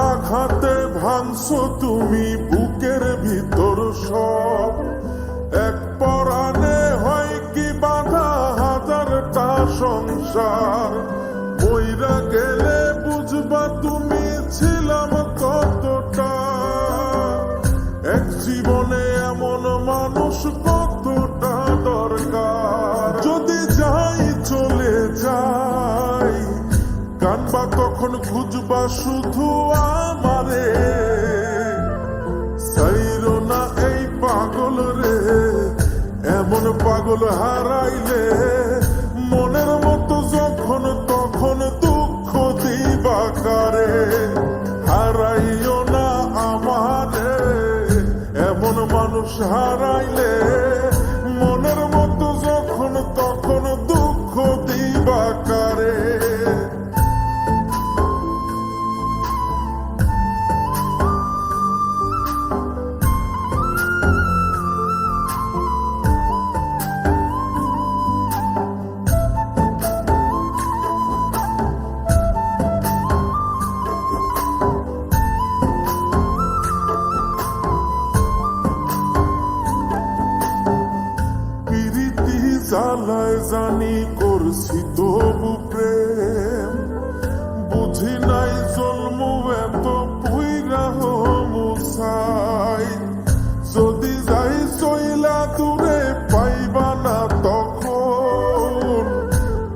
আঘাতে ভাঙছো তুমি বুকের ভিতর সব, এক পরাণে হয় কি বাঁধা হাজারটা সংসার। মইরা গেলে বুঝবা তুমি ছিলাম কতটা, এক জীবনে এমন মানুষ কতটা দরকার। যদি যাই চলে যাই কানবা তখন খুঁজবা শুধু আমারে, সাইরো না এই পাগল রে, এমন পাগল হারাইলে মনের মতো যখন তখন দুঃখ দিবা কারে। হারাইও না আমারে, এমন মানুষ হারাইলে মনের মতো যখন তখন দুঃখ দিবা কারে। জ্বালায় জানি করছি তবু প্রেম, বুঝি নাই জন্মু এত পুইরা মুসাই। যদি যাই চইলা দূরে পাইবা না তখন,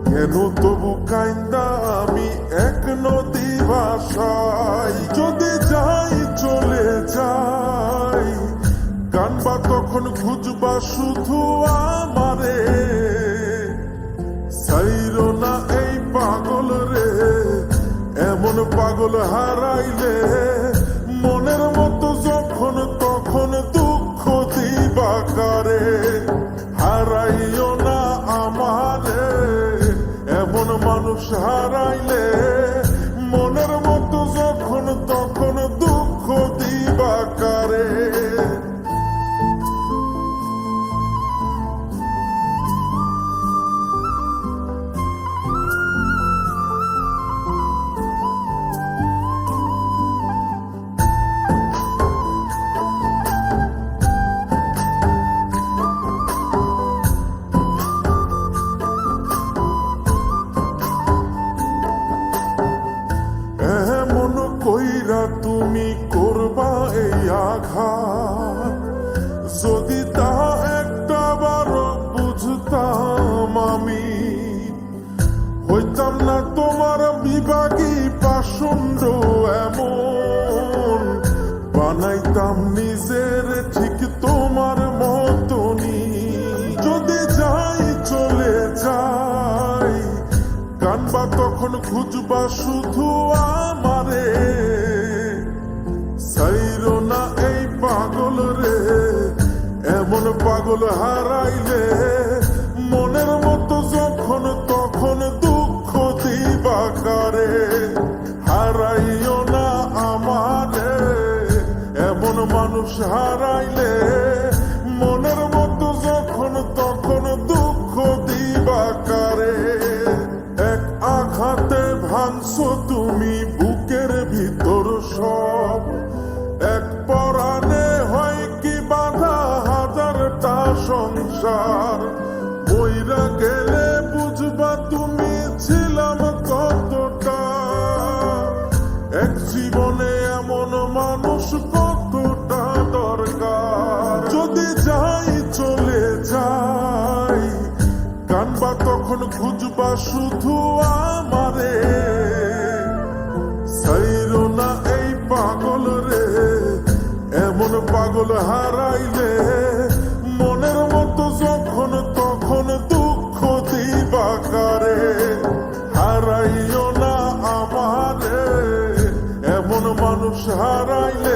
কেন তবু কাইন্দা আমি এক নদী ভাষাই। যদি যাই চলে যাই কানবা তখন খুঁজবা শুধু আমারে, সাইরো না এই পাগল রে, এমন পাগল হারাইলে মনের মতো যখন তখন দুঃখ দিবা কারে। হারাইও না আমারে, এমন মানুষ হারাইলে মনের মতো যখন তখন দুঃখ দিবা কারে। কইরা তুমি করবা এই আঘাত, যদি তা একটা বার বুঝতাম আমি, হইতাম না তোমার বিভাগী পাষণ্ড এমন, বানাইতাম নিজের ঠিক তোমার মতনি। যদি যাই চলে যাই কানবা তখন খুঁজবা শুধু আমারে, সাইরো না এই পাগল রে, এমন পাগল হারাইলে মনের মতো যখন তখন দুঃখ দিবা কারে। হারাইও না আমারে, এমন মানুষ হারাইলে মনের মতো যখন তখন দুঃখ দিবা কারে। এক আঘাতে ভাঙছো তুমি বুকের ভিতর সব, এক পরাণে হয় কি বাঁধা হাজারটা সংসার। মইরা গেলে বুঝবা তুমি ছিলাম কতটা, এক জীবনে এমন মানুষ কতটা দরকার। যদি যাই চলে যাই কানবা তখন খুঁজবা শুধু আমারে, সাইরো না এই পাগল রে, এমন পাগল হারাইলে মনের মতো যখন তখন দুঃখ দিবা কারে। হারাইও না আমারে, এমন মানুষ হারাইলে